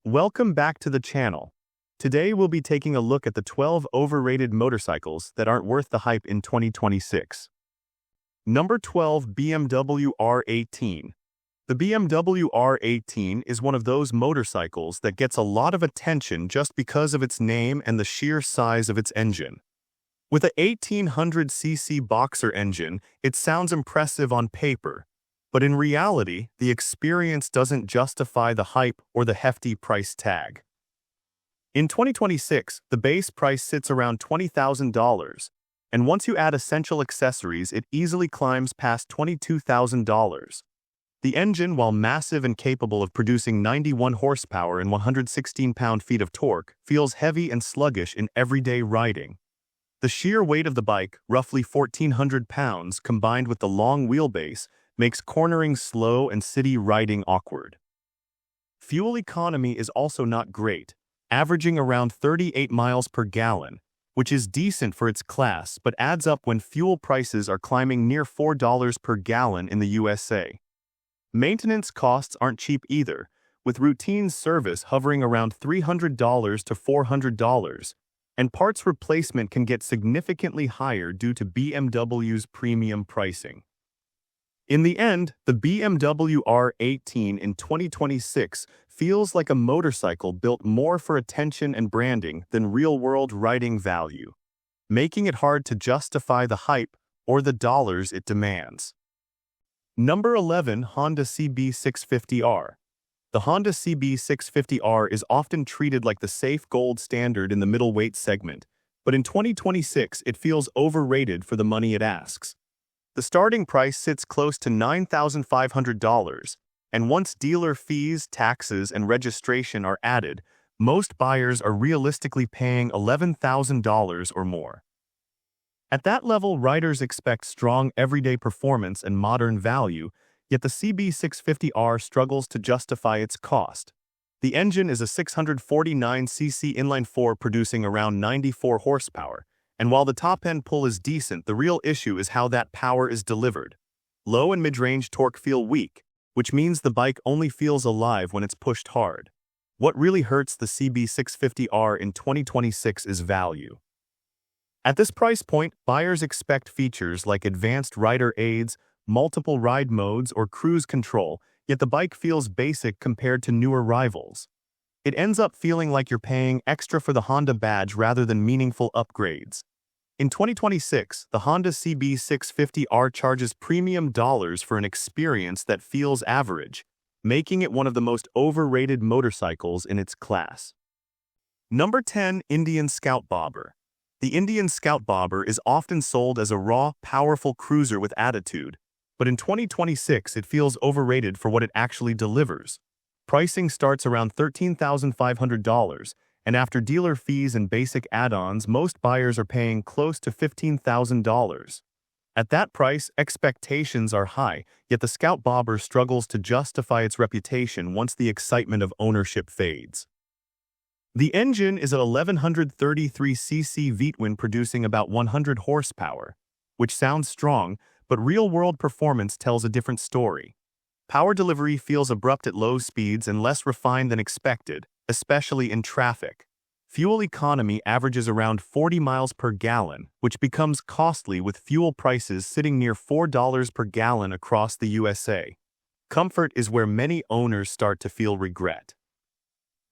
Welcome back to the channel. Today we'll be taking a look at the 12 overrated motorcycles that aren't worth the hype in 2026. Number 12, BMW R18. The BMW R18 is one of those motorcycles that gets a lot of attention just because of its name and the sheer size of its engine. With a 1800cc boxer engine, it sounds impressive on paper, but in reality, the experience doesn't justify the hype or the hefty price tag. In 2026, the base price sits around $20,000, and once you add essential accessories, it easily climbs past $22,000. The engine, while massive and capable of producing 91 horsepower and 116 pound-feet of torque, feels heavy and sluggish in everyday riding. The sheer weight of the bike, roughly 1,400 pounds, combined with the long wheelbase, makes cornering slow and city riding awkward. Fuel economy is also not great, averaging around 38 miles per gallon, which is decent for its class but adds up when fuel prices are climbing near $4 per gallon in the USA. Maintenance costs aren't cheap either, with routine service hovering around $300 to $400, and parts replacement can get significantly higher due to BMW's premium pricing. In the end, the BMW R18 in 2026 feels like a motorcycle built more for attention and branding than real-world riding value, making it hard to justify the hype or the dollars it demands. Number 11, Honda CB650R. The Honda CB650R is often treated like the safe gold standard in the middleweight segment, but in 2026 it feels overrated for the money it asks. The starting price sits close to $9,500, and once dealer fees, taxes, and registration are added, most buyers are realistically paying $11,000 or more. At that level, riders expect strong everyday performance and modern value, yet the CB650R struggles to justify its cost. The engine is a 649cc inline-4 producing around 94 horsepower, and while the top-end pull is decent, the real issue is how that power is delivered. Low and mid-range torque feel weak, which means the bike only feels alive when it's pushed hard. What really hurts the CB650R in 2026 is value. At this price point, buyers expect features like advanced rider aids, multiple ride modes, or cruise control, yet the bike feels basic compared to newer rivals. It ends up feeling like you're paying extra for the Honda badge rather than meaningful upgrades. In 2026, the Honda CB650R charges premium dollars for an experience that feels average, making it one of the most overrated motorcycles in its class. Number 10, Indian Scout Bobber. The Indian Scout Bobber is often sold as a raw, powerful cruiser with attitude, but in 2026 it feels overrated for what it actually delivers. Pricing starts around $13,500, and after dealer fees and basic add-ons, most buyers are paying close to $15,000. At that price, expectations are high, yet the Scout Bobber struggles to justify its reputation once the excitement of ownership fades. The engine is an 1133cc V-twin producing about 100 horsepower, which sounds strong, but real-world performance tells a different story. Power delivery feels abrupt at low speeds and less refined than expected, especially in traffic. Fuel economy averages around 40 miles per gallon, which becomes costly with fuel prices sitting near $4 per gallon across the USA. Comfort is where many owners start to feel regret.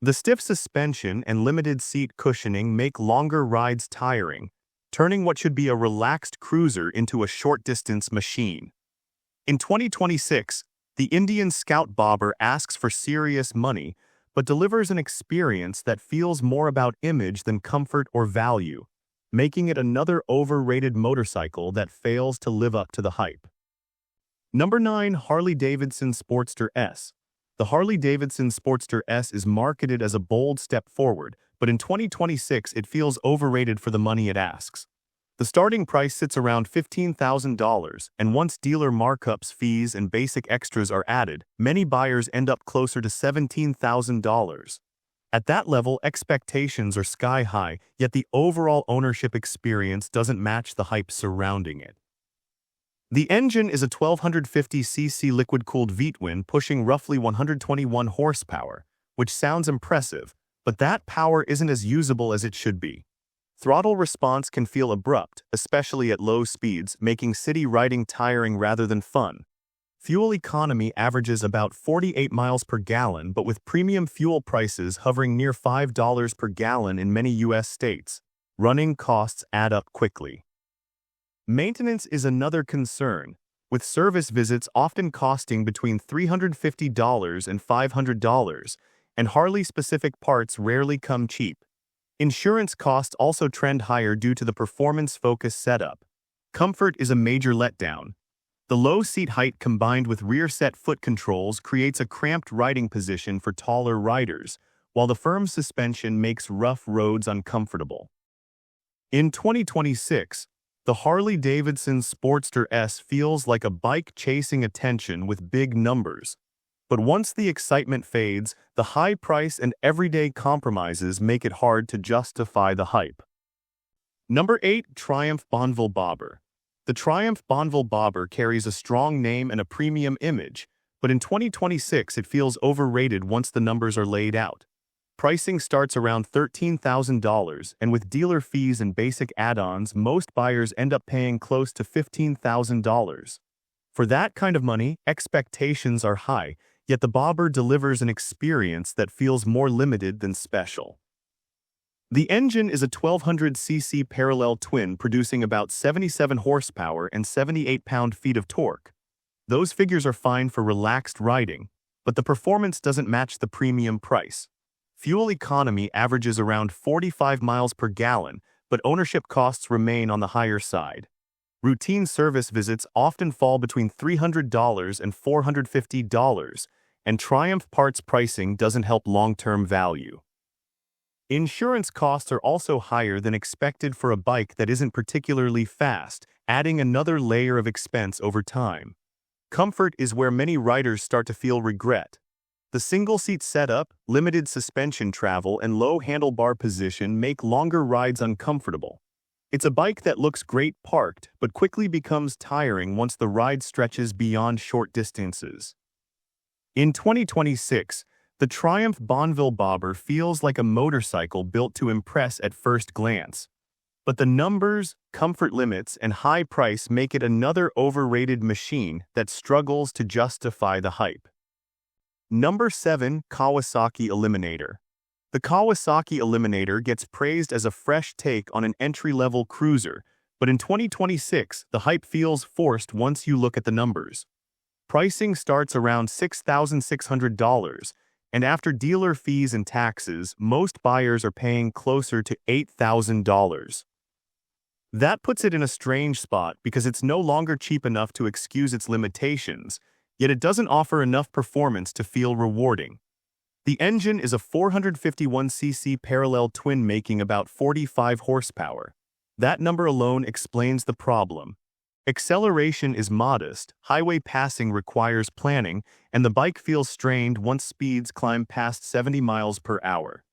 The stiff suspension and limited seat cushioning make longer rides tiring, turning what should be a relaxed cruiser into a short-distance machine. In 2026, the Indian Scout Bobber asks for serious money, but delivers an experience that feels more about image than comfort or value, making it another overrated motorcycle that fails to live up to the hype. Number 9, Harley-Davidson Sportster S. The Harley-Davidson Sportster S is marketed as a bold step forward, but in 2026 it feels overrated for the money it asks. The starting price sits around $15,000, and once dealer markups, fees, and basic extras are added, many buyers end up closer to $17,000. At that level, expectations are sky high, yet the overall ownership experience doesn't match the hype surrounding it. The engine is a 1250cc liquid-cooled V-twin pushing roughly 121 horsepower, which sounds impressive, but that power isn't as usable as it should be. Throttle response can feel abrupt, especially at low speeds, making city riding tiring rather than fun. Fuel economy averages about 48 miles per gallon, but with premium fuel prices hovering near $5 per gallon in many U.S. states, running costs add up quickly. Maintenance is another concern, with service visits often costing between $350 and $500, and Harley-specific parts rarely come cheap. Insurance costs also trend higher due to the performance-focused setup. Comfort is a major letdown. The low seat height combined with rear-set foot controls creates a cramped riding position for taller riders, while the firm suspension makes rough roads uncomfortable. In 2026, the Harley-Davidson Sportster S feels like a bike chasing attention with big numbers. But once the excitement fades, the high price and everyday compromises make it hard to justify the hype. Number 8. Triumph Bonneville Bobber. The Triumph Bonneville Bobber carries a strong name and a premium image, but in 2026 it feels overrated once the numbers are laid out. Pricing starts around $13,000, and with dealer fees and basic add-ons, most buyers end up paying close to $15,000. For that kind of money, expectations are high, yet the Bobber delivers an experience that feels more limited than special. The engine is a 1200cc parallel twin producing about 77 horsepower and 78 pound-feet of torque. Those figures are fine for relaxed riding, but the performance doesn't match the premium price. Fuel economy averages around 45 miles per gallon, but ownership costs remain on the higher side. Routine service visits often fall between $300 and $450, and Triumph parts pricing doesn't help long-term value. Insurance costs are also higher than expected for a bike that isn't particularly fast, adding another layer of expense over time. Comfort is where many riders start to feel regret. The single-seat setup, limited suspension travel, and low handlebar position make longer rides uncomfortable. It's a bike that looks great parked, but quickly becomes tiring once the ride stretches beyond short distances. In 2026, the Triumph Bonneville Bobber feels like a motorcycle built to impress at first glance. But the numbers, comfort limits, and high price make it another overrated machine that struggles to justify the hype. Number 7. Kawasaki Eliminator. The Kawasaki Eliminator gets praised as a fresh take on an entry-level cruiser, but in 2026, the hype feels forced once you look at the numbers. Pricing starts around $6,600, and after dealer fees and taxes, most buyers are paying closer to $8,000. That puts it in a strange spot because it's no longer cheap enough to excuse its limitations, yet it doesn't offer enough performance to feel rewarding. The engine is a 451cc parallel twin making about 45 horsepower. That number alone explains the problem. Acceleration is modest, highway passing requires planning, and the bike feels strained once speeds climb past 70 miles per hour.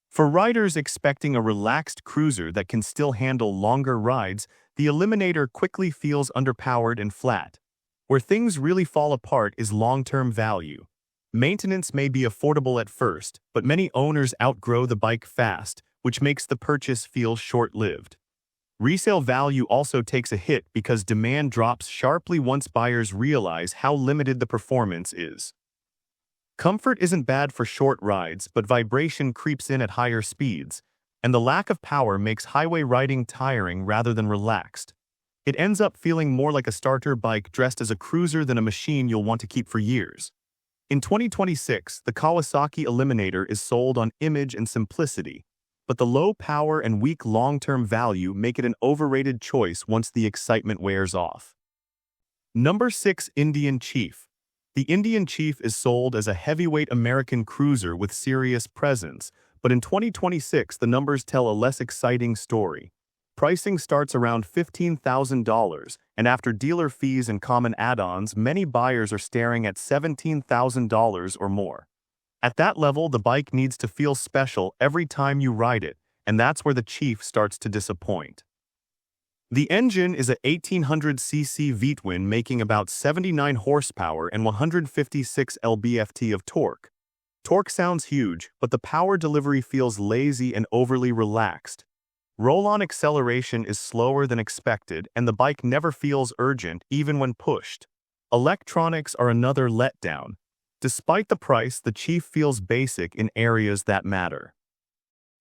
For riders expecting a relaxed cruiser that can still handle longer rides, the Eliminator quickly feels underpowered and flat. Where things really fall apart is long-term value. Maintenance may be affordable at first, but many owners outgrow the bike fast, which makes the purchase feel short-lived. Resale value also takes a hit because demand drops sharply once buyers realize how limited the performance is. Comfort isn't bad for short rides, but vibration creeps in at higher speeds, and the lack of power makes highway riding tiring rather than relaxed. It ends up feeling more like a starter bike dressed as a cruiser than a machine you'll want to keep for years. In 2026, the Kawasaki Eliminator is sold on image and simplicity, but the low power and weak long-term value make it an overrated choice once the excitement wears off. Number 6. Indian Chief. The Indian Chief is sold as a heavyweight American cruiser with serious presence, but in 2026 the numbers tell a less exciting story. Pricing starts around $15,000, and after dealer fees and common add-ons, many buyers are staring at $17,000 or more. At that level, the bike needs to feel special every time you ride it, and that's where the Chief starts to disappoint. The engine is a 1800cc V-twin making about 79 horsepower and 156 lb-ft of torque. Torque sounds huge, but the power delivery feels lazy and overly relaxed. Roll-on acceleration is slower than expected, and the bike never feels urgent even when pushed. Electronics are another letdown. Despite the price, the Chief feels basic in areas that matter.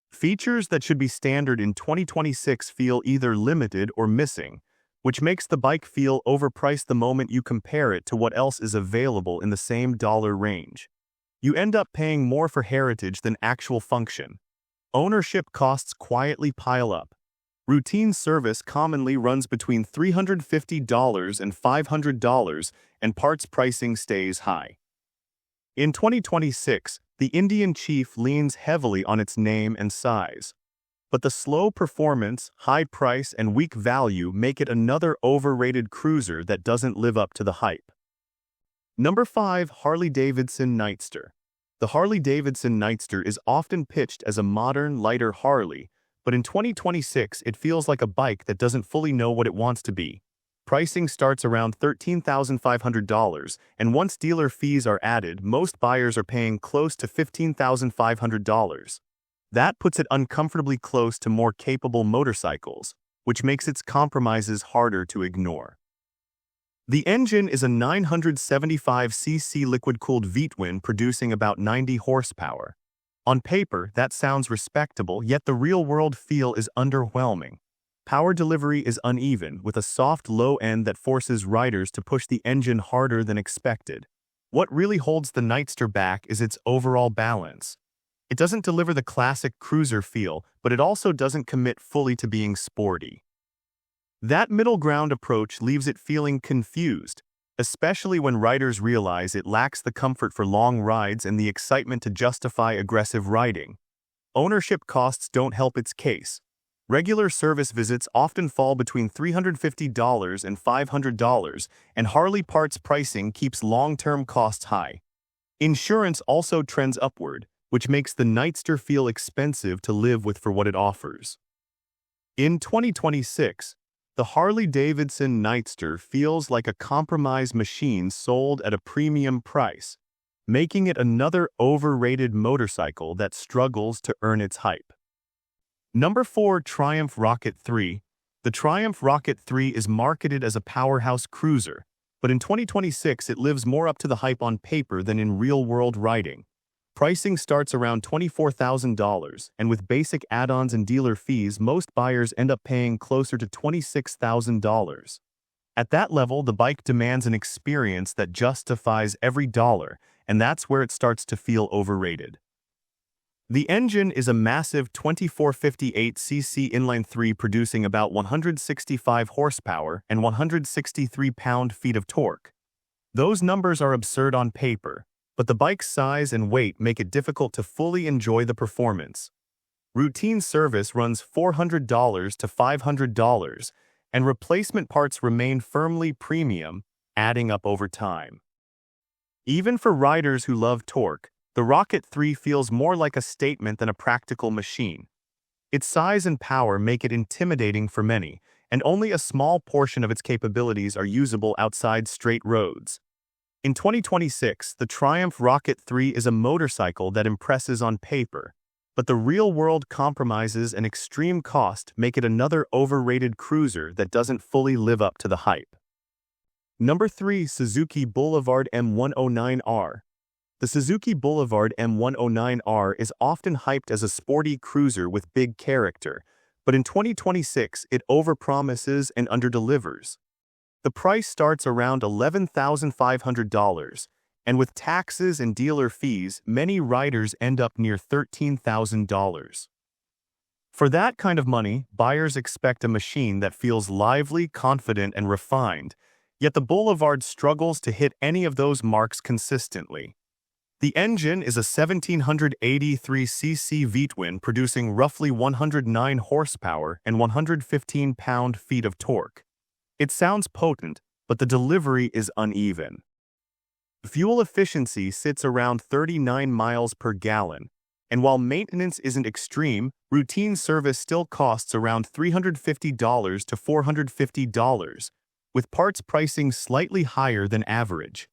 Features that should be standard in 2026 feel either limited or missing, which makes the bike feel overpriced the moment you compare it to what else is available in the same dollar range. You end up paying more for heritage than actual function. Ownership costs quietly pile up. Routine service commonly runs between $350 and $500, and parts pricing stays high. In 2026, the Indian Chief leans heavily on its name and size. But the slow performance, high price, and weak value make it another overrated cruiser that doesn't live up to the hype. Number 5. Harley-Davidson Nightster. The Harley-Davidson Nightster is often pitched as a modern, lighter Harley, but in 2026 it feels like a bike that doesn't fully know what it wants to be. Pricing starts around $13,500, and once dealer fees are added, most buyers are paying close to $15,500. That puts it uncomfortably close to more capable motorcycles, which makes its compromises harder to ignore. The engine is a 975cc liquid-cooled V-twin producing about 90 horsepower. On paper, that sounds respectable, yet the real-world feel is underwhelming. Power delivery is uneven, with a soft low end that forces riders to push the engine harder than expected. What really holds the Nightster back is its overall balance. It doesn't deliver the classic cruiser feel, but it also doesn't commit fully to being sporty. That middle ground approach leaves it feeling confused, especially when riders realize it lacks the comfort for long rides and the excitement to justify aggressive riding. Ownership costs don't help its case. Regular service visits often fall between $350 and $500, and Harley parts pricing keeps long-term costs high. Insurance also trends upward, which makes the Nightster feel expensive to live with for what it offers. In 2026, the Harley-Davidson Nightster feels like a compromise machine sold at a premium price, making it another overrated motorcycle that struggles to earn its hype. Number 4. Triumph Rocket 3. The Triumph Rocket 3 is marketed as a powerhouse cruiser, but in 2026 it lives more up to the hype on paper than in real-world riding. Pricing starts around $24,000, and with basic add-ons and dealer fees, most buyers end up paying closer to $26,000. At that level, the bike demands an experience that justifies every dollar, and that's where it starts to feel overrated. The engine is a massive 2458cc inline-3 producing about 165 horsepower and 163 pound-feet of torque. Those numbers are absurd on paper, but the bike's size and weight make it difficult to fully enjoy the performance. Routine service runs $400 to $500, and replacement parts remain firmly premium, adding up over time. Even for riders who love torque, the Rocket 3 feels more like a statement than a practical machine. Its size and power make it intimidating for many, and only a small portion of its capabilities are usable outside straight roads. In 2026, the Triumph Rocket 3 is a motorcycle that impresses on paper, but the real-world compromises and extreme cost make it another overrated cruiser that doesn't fully live up to the hype. Number 3. Suzuki Boulevard M109R. The Suzuki Boulevard M109R is often hyped as a sporty cruiser with big character, but in 2026 it overpromises and underdelivers. The price starts around $11,500, and with taxes and dealer fees, many riders end up near $13,000. For that kind of money, buyers expect a machine that feels lively, confident, and refined, yet the Boulevard struggles to hit any of those marks consistently. The engine is a 1783cc V-twin producing roughly 109 horsepower and 115 pound-feet of torque. It sounds potent, but the delivery is uneven. Fuel efficiency sits around 39 miles per gallon, and while maintenance isn't extreme, routine service still costs around $350 to $450, with parts pricing slightly higher than average.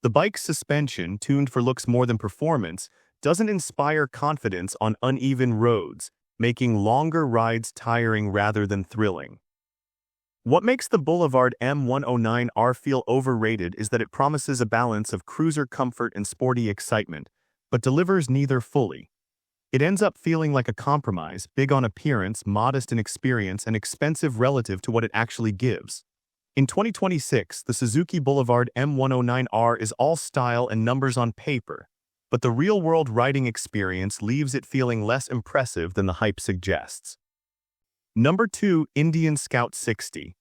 The bike's suspension, tuned for looks more than performance, doesn't inspire confidence on uneven roads, making longer rides tiring rather than thrilling. What makes the Boulevard M109R feel overrated is that it promises a balance of cruiser comfort and sporty excitement, but delivers neither fully. It ends up feeling like a compromise, big on appearance, modest in experience, and expensive relative to what it actually gives. In 2026, the Suzuki Boulevard M109R is all style and numbers on paper, but the real-world riding experience leaves it feeling less impressive than the hype suggests. Number 2. Indian Scout 60.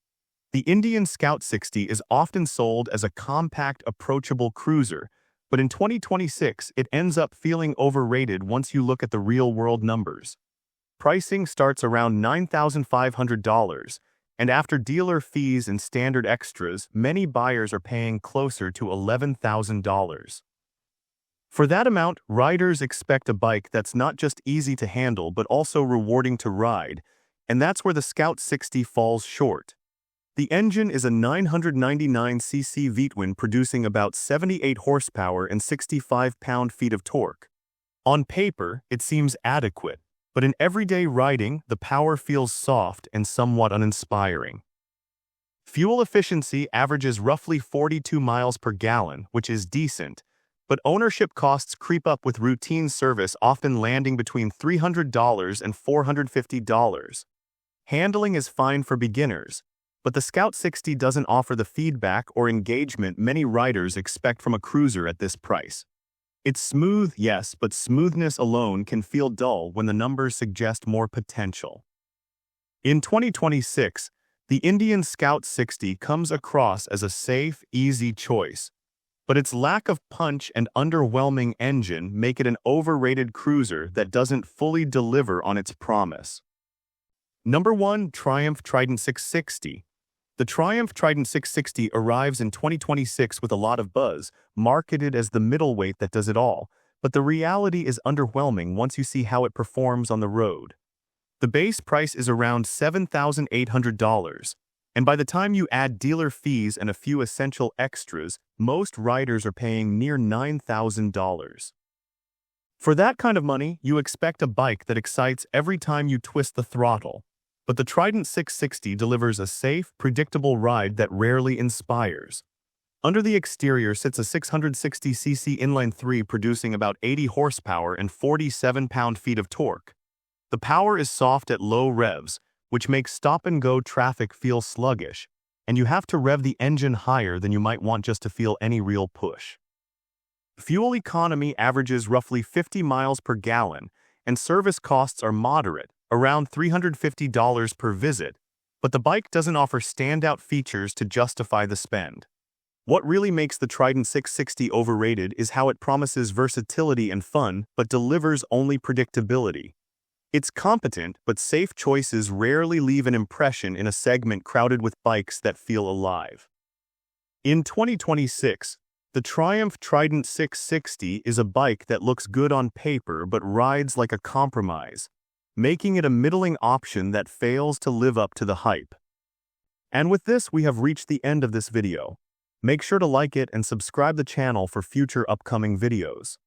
The Indian Scout 60 is often sold as a compact, approachable cruiser, but in 2026, it ends up feeling overrated once you look at the real-world numbers. Pricing starts around $9,500, and after dealer fees and standard extras, many buyers are paying closer to $11,000. For that amount, riders expect a bike that's not just easy to handle but also rewarding to ride, and that's where the Scout 60 falls short. The engine is a 999cc V-twin producing about 78 horsepower and 65 pound-feet of torque. On paper, it seems adequate, but in everyday riding, the power feels soft and somewhat uninspiring. Fuel efficiency averages roughly 42 miles per gallon, which is decent, but ownership costs creep up with routine service often landing between $300 and $450. Handling is fine for beginners, but the Scout 60 doesn't offer the feedback or engagement many riders expect from a cruiser at this price. It's smooth, yes, but smoothness alone can feel dull when the numbers suggest more potential. In 2026, the Indian Scout 60 comes across as a safe, easy choice, but its lack of punch and underwhelming engine make it an overrated cruiser that doesn't fully deliver on its promise. Number 1. Triumph Trident 660. The Triumph Trident 660 arrives in 2026 with a lot of buzz, marketed as the middleweight that does it all, but the reality is underwhelming once you see how it performs on the road. The base price is around $7,800, and by the time you add dealer fees and a few essential extras, most riders are paying near $9,000. For that kind of money, you expect a bike that excites every time you twist the throttle. But the Trident 660 delivers a safe, predictable ride that rarely inspires. Under the exterior sits a 660cc inline-3 producing about 80 horsepower and 47 pound-feet of torque. The power is soft at low revs, which makes stop-and-go traffic feel sluggish, and you have to rev the engine higher than you might want just to feel any real push. Fuel economy averages roughly 50 miles per gallon, and service costs are moderate, around $350 per visit, but the bike doesn't offer standout features to justify the spend. What really makes the Trident 660 overrated is how it promises versatility and fun, but delivers only predictability. It's competent, but safe choices rarely leave an impression in a segment crowded with bikes that feel alive. In 2026, the Triumph Trident 660 is a bike that looks good on paper but rides like a compromise, making it a middling option that fails to live up to the hype. And with this, we have reached the end of this video. Make sure to like it and subscribe the channel for future upcoming videos.